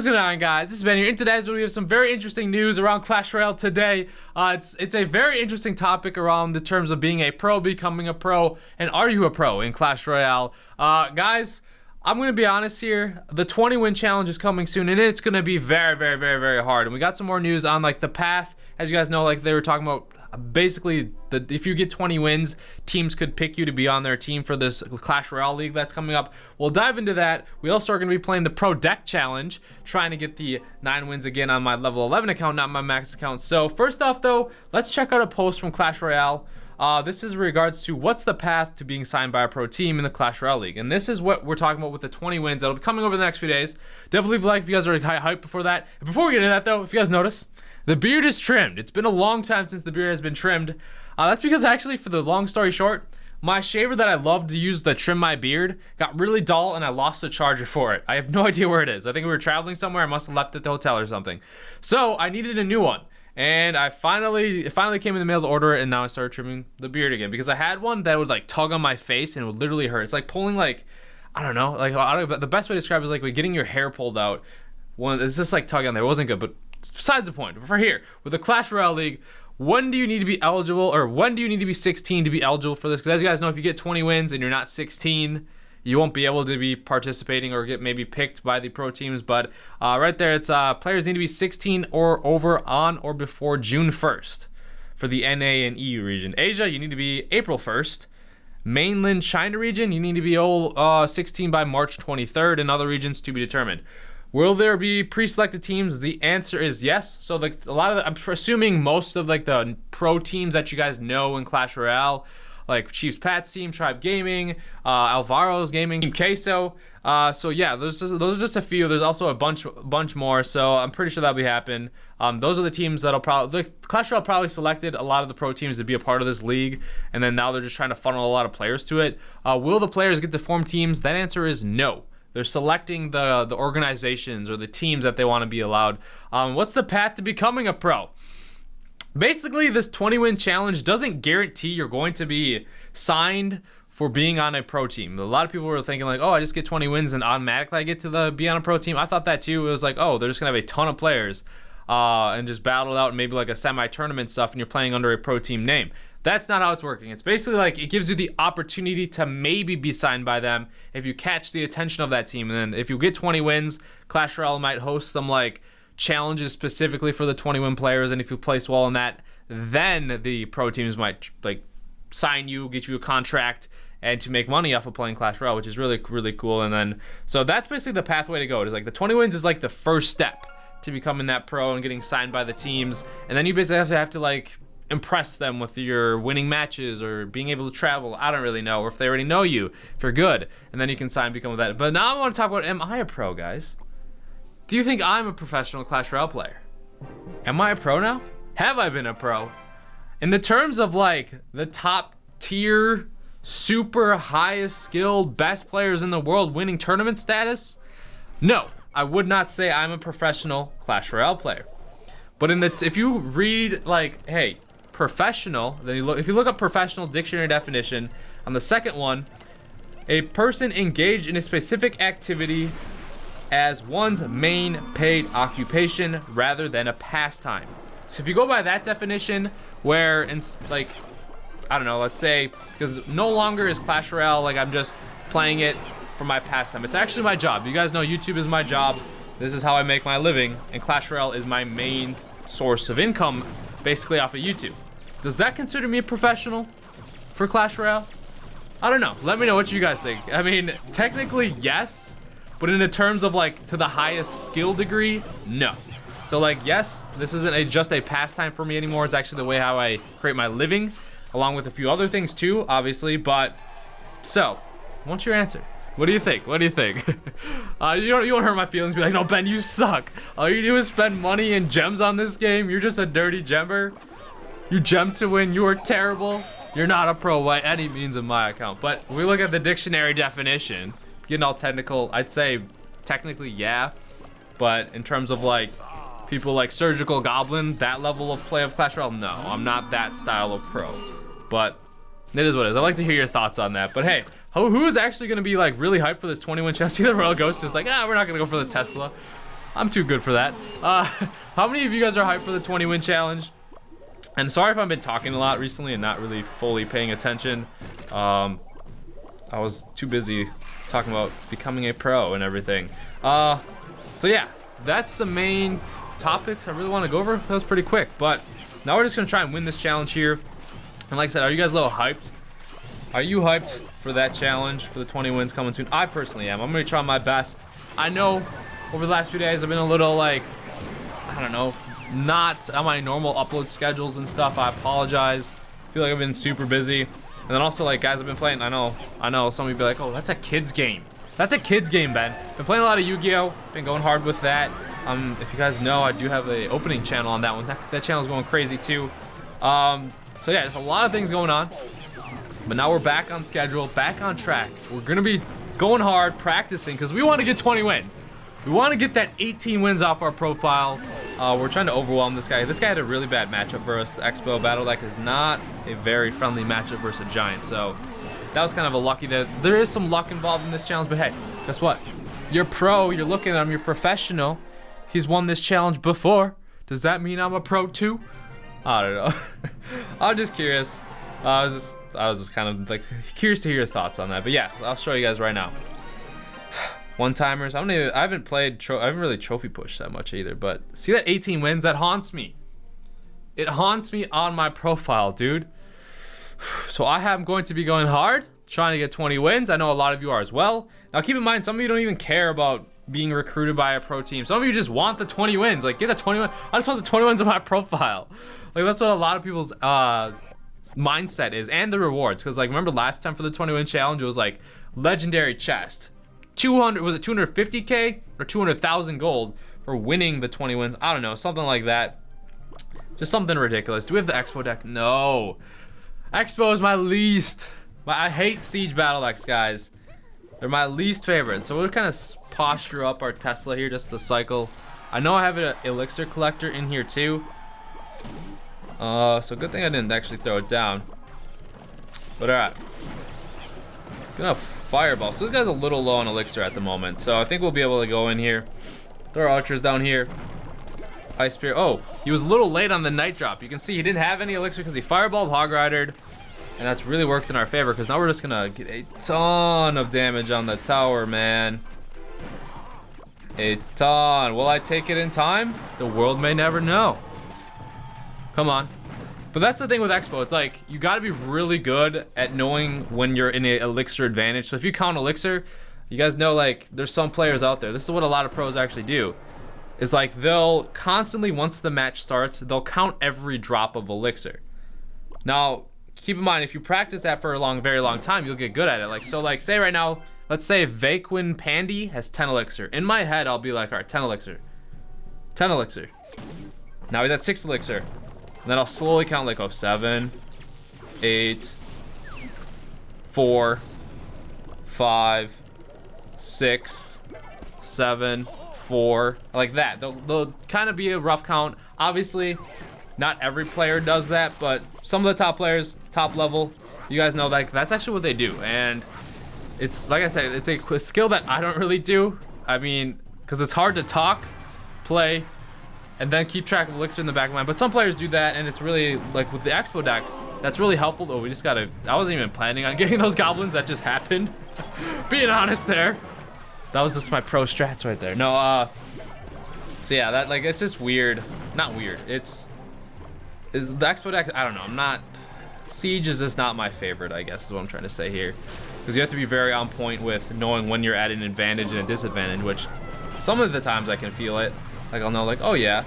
What's going on, guys? This is Ben here. In today's video, we have some very interesting news around Clash Royale today. It's a very interesting topic around the terms of being a pro, becoming a pro, and are you a pro in Clash Royale? Guys, I'm going to be honest here. The 20-win challenge is coming soon, and it's going to be very, very, very, very hard. And we got some more news on like the path. As you guys know, like they were talking about, basically, if you get 20 wins, teams could pick you to be on their team for this Clash Royale League that's coming up. We'll dive into that. We also are going to be playing the Pro Deck Challenge, trying to get the 9 wins again on my level 11 account, not my max account. So first off, though, let's check out a post from Clash Royale. This is in regards to what's the path to being signed by a pro team in the Clash Royale League. And this is what we're talking about with the 20 wins that'll be coming over the next few days. Definitely leave a like if you guys are hyped before that. And before we get into that, though, if you guys notice, the beard is trimmed. It's been a long time since the beard has been trimmed. That's because actually, for the long story short, my shaver that I love to use to trim my beard got really dull and I lost the charger for it. I have no idea where it is. I think we were traveling somewhere. I must have left it at the hotel or something. So I needed a new one. And it finally came in the mail to order it, and now I started trimming the beard again because I had one that would like tug on my face and it would literally hurt. It's like pulling like, I don't know, the best way to describe it is like getting your hair pulled out. It's just like tugging on there. It wasn't good, but besides the point. For here, with the Clash Royale League, when do you need to be eligible, or when do you need to be 16 to be eligible for this? Because as you guys know, if you get 20 wins and you're not 16, you won't be able to be participating or get maybe picked by the pro teams. But right there, it's players need to be 16 or over on or before June 1st for the NA and EU region. Asia, you need to be April 1st. Mainland China region, you need to be 16 by March 23rd, and other regions to be determined. Will there be pre-selected teams? The answer is yes. So like a lot of I'm assuming most of like the pro teams that you guys know in Clash Royale, like Chiefs Pat's team, Tribe Gaming, Alvaro's Gaming, Team Queso. So yeah, those are just a few. There's also a bunch more. So I'm pretty sure that'll be happening. Those are the teams that'll probably Clash Royale probably selected a lot of the pro teams to be a part of this league, and then now they're just trying to funnel a lot of players to it. Will the players get to form teams? That answer is no. They're selecting the organizations or the teams that they want to be allowed. What's the path to becoming a pro? Basically, this 20-win challenge doesn't guarantee you're going to be signed for being on a pro team. A lot of people were thinking like, oh, I just get 20 wins and automatically I get to be on a pro team. I thought that too. It was like, oh, they're just going to have a ton of players and just battle it out maybe like a semi-tournament stuff and you're playing under a pro team name. That's not how it's working. It's basically like it gives you the opportunity to maybe be signed by them if you catch the attention of that team. And then if you get 20 wins, Clash Royale might host some like challenges specifically for the 20-win players. And if you place well in that, then the pro teams might like sign you, get you a contract, and to make money off of playing Clash Royale, which is really, really cool. And then, so that's basically the pathway to go. It is like the 20 wins is like the first step to becoming that pro and getting signed by the teams. And then you basically have to like impress them with your winning matches or being able to travel. I don't really know, or if they already know you, if you're good, and then you can sign, become that. But now I want to talk about, am I a pro, guys? Do you think I'm a professional Clash Royale player? Am I a pro now? Have I been a pro? In the terms of like the top tier, super highest skilled, best players in the world winning tournament status? No, I would not say I'm a professional Clash Royale player. But if you read like, hey, professional, then if you look up professional dictionary definition, on the second one, a person engaged in a specific activity as one's main paid occupation rather than a pastime. So if you go by that definition, where it's like, I don't know, let's say, because no longer is Clash Royale like I'm just playing it for my pastime. It's actually my job. You guys know YouTube is my job. This is how I make my living, and Clash Royale is my main source of income, basically off of YouTube. Does that consider me a professional for Clash Royale? I don't know. Let me know what you guys think. I mean, technically, yes, but in the terms of like to the highest skill degree, no. So like, yes, this isn't just a pastime for me anymore. It's actually the way how I create my living, along with a few other things too, obviously. But so, what's your answer? What do you think? What do you think? You don't hurt my feelings. Be like, no, Ben, you suck. All you do is spend money and gems on this game. You're just a dirty gemmer. You gem to win. You are terrible. You're not a pro by any means in my account. But when we look at the dictionary definition, getting all technical, I'd say technically, yeah. But in terms of like people like Surgical Goblin, that level of play of Clash Royale, no, I'm not that style of pro. But it is what it is. I'd like to hear your thoughts on that. But hey, who is actually going to be like really hyped for this 20-win challenge? See the Royal Ghost is like, we're not going to go for the Tesla. I'm too good for that. How many of you guys are hyped for the 20-win challenge? And sorry if I've been talking a lot recently and not really fully paying attention. I was too busy talking about becoming a pro and everything. So yeah, that's the main topics I really want to go over. That was pretty quick, but now we're just gonna try and win this challenge here. And like I said, are you guys a little hyped? Are you hyped for that challenge, for the 20 wins coming soon? I personally am. I'm gonna try my best. I know over the last few days I've been a little like, I don't know, not on my normal upload schedules and stuff. I apologize. I feel like I've been super busy. And then also, like, guys, I've been playing, I know some of you be like, oh, that's a kid's game. That's a kid's game, Ben. Been playing a lot of Yu-Gi-Oh! Been going hard with that. If you guys know, I do have a opening channel on that one. That channel's going crazy too. So yeah, there's a lot of things going on. But now we're back on schedule, back on track. We're gonna be going hard, practicing, because we want to get 20 wins. We want to get that 18 wins off our profile. We're trying to overwhelm this guy. This guy had a really bad matchup versus the Expo Battle Deck is not a very friendly matchup versus a Giant. So that was kind of a lucky that there is some luck involved in this challenge. But hey, guess what? You're pro. You're looking at him. You're professional. He's won this challenge before. Does that mean I'm a pro too? I don't know. I'm just curious. I was just kind of like curious to hear your thoughts on that. But yeah, I'll show you guys right now. One-timers. I haven't really trophy pushed that much either, but see that 18 wins? That haunts me. It haunts me on my profile, dude. So I am going to be going hard, trying to get 20 wins. I know a lot of you are as well. Now keep in mind, some of you don't even care about being recruited by a pro team. Some of you just want the 20 wins. Like, get the 20 wins. I just want the 20 wins on my profile. Like, that's what a lot of people's mindset is, and the rewards. Because, like, remember last time for the 20 win challenge, it was like legendary chest. 200, was it 250K or 200,000 gold for winning the 20 wins? I don't know, something like that. Just something ridiculous. Do we have the Expo deck? No. Expo is my least. I hate Siege Battle decks, guys. They're my least favorite. So we'll kind of posture up our Tesla here just to cycle. I know I have an elixir collector in here too. So good thing I didn't actually throw it down. But alright. Gonna fireball. So this guy's a little low on elixir at the moment. So I think we'll be able to go in here. Throw our archers down here. Ice Spear. Oh, he was a little late on the night drop. You can see he didn't have any elixir because he fireballed, hog ridered. And that's really worked in our favor because now we're just gonna get a ton of damage on the tower, man. A ton. Will I take it in time? The world may never know. Come on. But that's the thing with Expo. It's like, you gotta be really good at knowing when you're in an elixir advantage. So if you count elixir, you guys know, like, there's some players out there. This is what a lot of pros actually do. Is like, they'll constantly, once the match starts, they'll count every drop of elixir. Now, keep in mind, if you practice that for a very long time, you'll get good at it. Like, so like, say right now, let's say Vaquin Pandy has 10 elixir. In my head, I'll be like, all right, 10 elixir. 10 elixir. Now he's at 6 elixir. And then I'll slowly count like, oh, 7, 8, 4, 5, 6, 7, 4, like that. They'll kind of be a rough count. Obviously, not every player does that, but some of the top players, top level, you guys know that that's actually what they do. And it's, like I said, it's a skill that I don't really do. I mean, because it's hard to talk, play, and then keep track of elixir in the back of my mind. But some players do that, and it's really, like with the Expo decks, that's really helpful. Oh, we just gotta, I wasn't even planning on getting those goblins, that just happened. Being honest there. That was just my pro strats right there. No, so yeah, that, like, it's just weird. Not weird, is the Expo deck, I don't know, Siege is just not my favorite, I guess is what I'm trying to say here. Because you have to be very on point with knowing when you're at an advantage and a disadvantage, which some of the times I can feel it. Like, I'll know, like, oh yeah,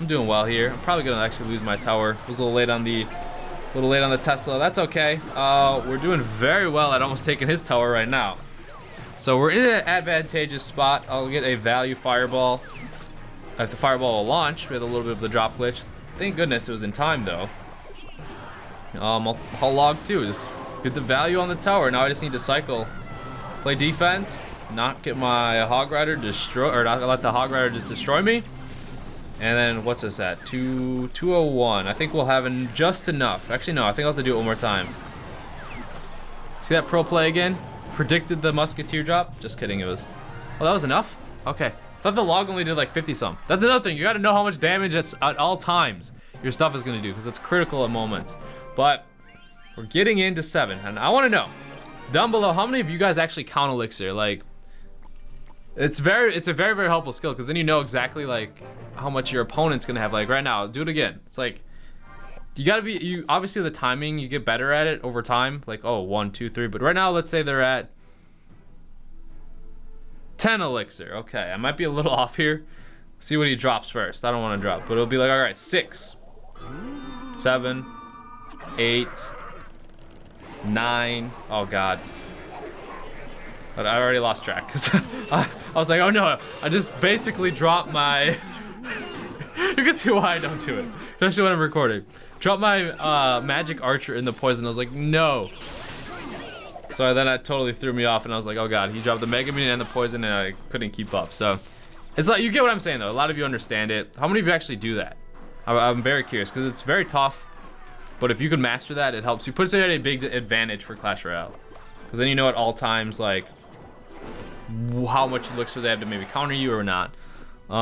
I'm doing well here. I'm probably gonna actually lose my tower. Was a little late on the Tesla. That's okay. We're doing very well at almost taking his tower right now. So we're in an advantageous spot. I'll get a value fireball. If the fireball will launch, we had a little bit of the drop glitch. Thank goodness it was in time though. I'll log too. Just get the value on the tower. Now I just need to cycle, play defense. Not get my hog rider destroy, or not let the hog rider just destroy me. And then what's this at? 201. I think we'll have just enough. Actually, no, I think I'll have to do it one more time. See that pro play again? Predicted the musketeer drop? Just kidding, it was. Oh, that was enough? Okay. I thought the log only did like 50 some. That's another thing. You got to know how much damage at all times your stuff is going to do, because it's critical at moments. But we're getting into 7, and I want to know down below, how many of you guys actually count elixir? Like, it's a very helpful skill, because then you know exactly like how much your opponent's gonna have. Like right now, do it again. It's like you gotta be, obviously the timing, you get better at it over time. Like, oh, 1, 2, 3. But right now, let's say they're at 10 elixir. Okay, I might be a little off here. See what he drops first. I don't want to drop, but it'll be like, all right, 6, 7, 8, 9. Oh God. But I already lost track because I was like, oh no, I just basically dropped my. You can see why I don't do it, especially when I'm recording. Dropped my magic archer in the poison. I was like, no. So then that totally threw me off, and I was like, oh God, he dropped the mega minion and the poison, and I couldn't keep up. So it's like, you get what I'm saying though. A lot of you understand it. How many of you actually do that? I'm very curious, because it's very tough. But if you can master that, it helps you. Puts you at a big advantage for Clash Royale, because then you know at all times like how much elixir they have to maybe counter you or not. Do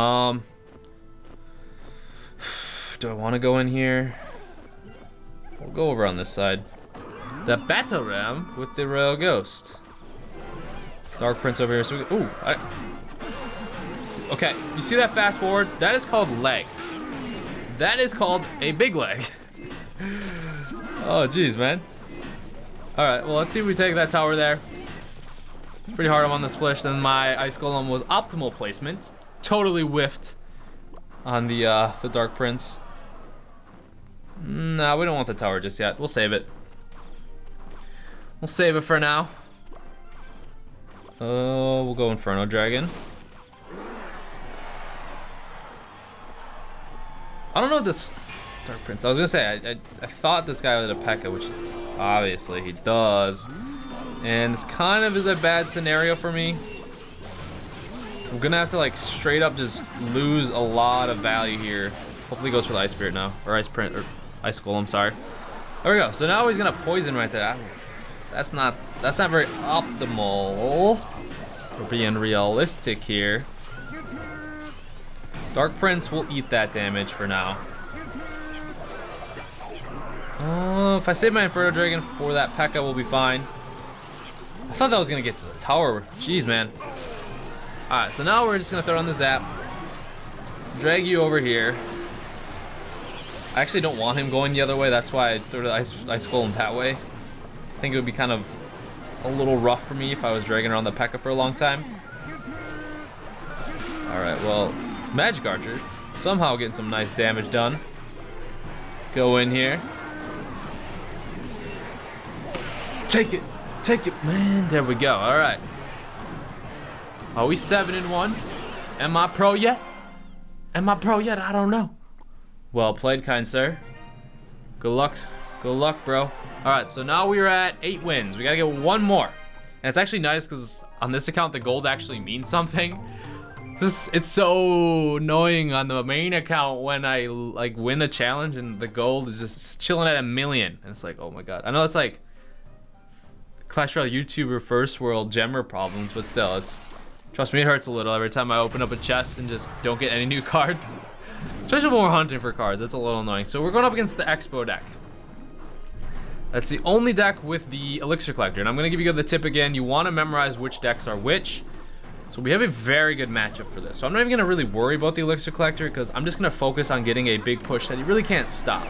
I want to go in here? We'll go over on this side. The battle ram with the Royal Ghost. Dark Prince over here. So okay, you see that fast forward? That is called leg. That is called a big leg. Oh, geez, man. All right, well, let's see if we take that tower there. It's pretty hard on the splish. Then my Ice Golem was optimal placement. Totally whiffed on the Dark Prince. No, we don't want the tower just yet. We'll save it. We'll save it for now. Oh, we'll go Inferno Dragon. I don't know this Dark Prince. I was gonna say, I thought this guy had a P.E.K.K.A, which obviously he does. And this kind of is a bad scenario for me. I'm gonna have to like straight up just lose a lot of value here. Hopefully he goes for the Ice Spirit now, or Ice Golem, sorry. There we go. So now he's gonna poison right there. That's not very optimal. We're being realistic here. Dark Prince will eat that damage for now. If I save my Inferno Dragon for that P.E.K.K.A, we'll be fine. I thought that was gonna get to the tower. Jeez, man. Alright, so now we're just gonna throw on the Zap. Drag you over here. I actually don't want him going the other way. That's why I threw the Ice Golem that way. I think it would be kind of a little rough for me if I was dragging around the P.E.K.K.A for a long time. Alright, well, Magic Archer somehow getting some nice damage done. Go in here. Take it, man. There we go. Alright. Are we 7-1? Am I pro yet? I don't know. Well played, kind sir. Good luck, bro. Alright, so now we are at 8 wins. We gotta get one more. And it's actually nice because on this account, the gold actually means something. It's so annoying on the main account when I like win a challenge and the gold is just chilling at 1 million. And it's like, oh my God. I know it's like Clash Royale YouTuber first world gemmer problems, but still, trust me, it hurts a little every time I open up a chest and just don't get any new cards. Especially when we're hunting for cards, that's a little annoying. So we're going up against the Expo deck. That's the only deck with the Elixir Collector. And I'm going to give you the tip again. You want to memorize which decks are which. So we have a very good matchup for this. So I'm not even going to really worry about the Elixir Collector because I'm just going to focus on getting a big push that he really can't stop.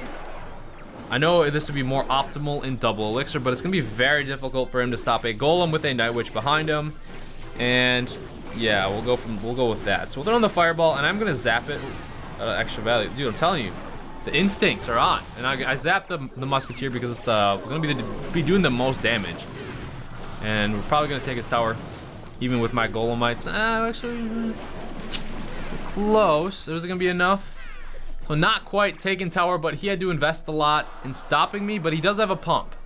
I know this would be more optimal in double Elixir, but it's going to be very difficult for him to stop a Golem with a Night Witch behind him. And yeah, we'll go with that. So we'll throw on the Fireball, and I'm going to zap it. Extra value. Dude, I'm telling you, the instincts are on. And I zapped the Musketeer because it's we're going to be doing the most damage. And we're probably going to take his tower, even with my Golemites. Actually, close. Is it going to be enough? So not quite taking tower, but he had to invest a lot in stopping me. But he does have a pump.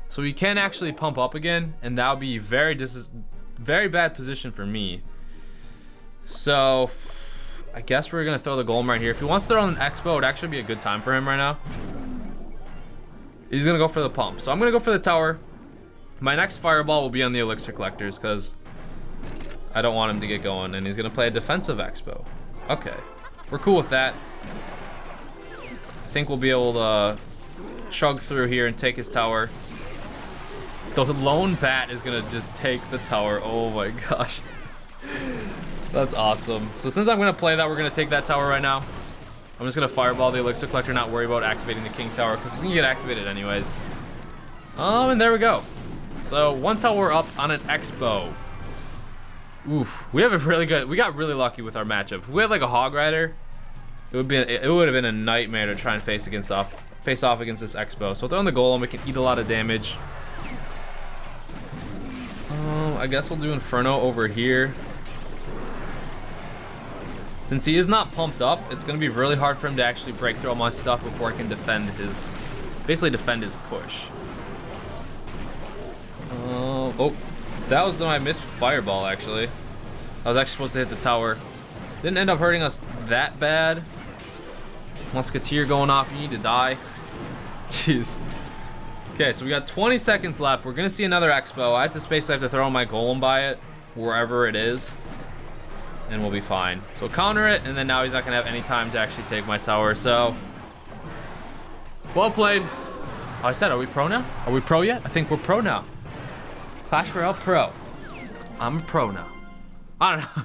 So he can actually pump up again. And that would be very bad position for me. So I guess we're gonna throw the Golem right here. If he wants to throw on an Expo, it would actually be a good time for him right now. He's gonna go for the pump. So I'm gonna go for the tower. My next Fireball will be on the Elixir Collectors because I don't want him to get going, and he's gonna play a defensive expo. Okay, we're cool with that. I think we'll be able to chug through here and take his tower. The lone bat is gonna just take the tower. Oh my gosh. That's awesome. So since I'm gonna play that, we're gonna take that tower right now. I'm just gonna fireball the elixir collector, not worry about activating the king tower, because he's gonna get activated anyways. And there we go. So 1 tower up on an expo. Oof, we have a really good, we got really lucky with our matchup. If we had like a hog rider, it would have been a nightmare to try and face off against this expo. So throwing the golem, it can eat a lot of damage. I guess we'll do Inferno over here. Since he is not pumped up, it's gonna be really hard for him to actually break through all my stuff before I can basically defend his push. Oh, that was my missed fireball actually. I was actually supposed to hit the tower. Didn't end up hurting us that bad. Musketeer going off, you need to die. Jeez. Okay, so we got 20 seconds left. We're gonna see another expo. I have to throw my golem by it, wherever it is, and we'll be fine. So counter it, and then now he's not gonna have any time to actually take my tower. So, well played. Oh, I said, are we pro now? Are we pro yet? I think we're pro now. Clash Royale pro. I'm a pro now. I don't know.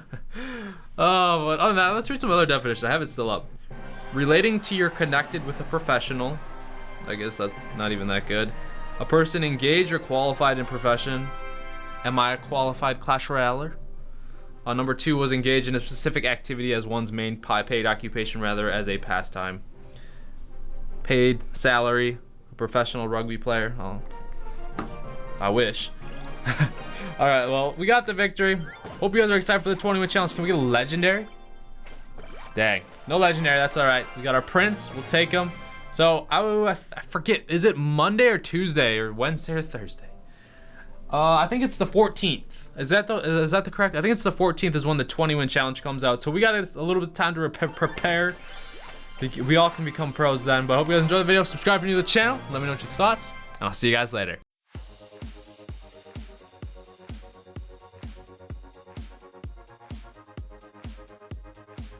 Oh, but other than that, let's read some other definitions. I have it still up. Relating to you're connected with a professional. I guess that's not even that good. A person engaged or qualified in profession. Am I a qualified Clash Royaler? Number 2 was engaged in a specific activity as one's main paid occupation rather as a pastime. Paid salary, a professional rugby player. Oh, I wish. All right, well, we got the victory. Hope you guys are excited for the 20-win challenge. Can we get a legendary? Dang, no legendary, that's all right. We got our prince, we'll take him. So I forget, is it Monday or Tuesday or Wednesday or Thursday? I think it's the 14th. Is that the correct? I think it's the 14th is when the 20-win challenge comes out. So we got a little bit of time to prepare. We all can become pros then. But I hope you guys enjoyed the video. Subscribe if you're new to the channel. Let me know what your thoughts, and I'll see you guys later.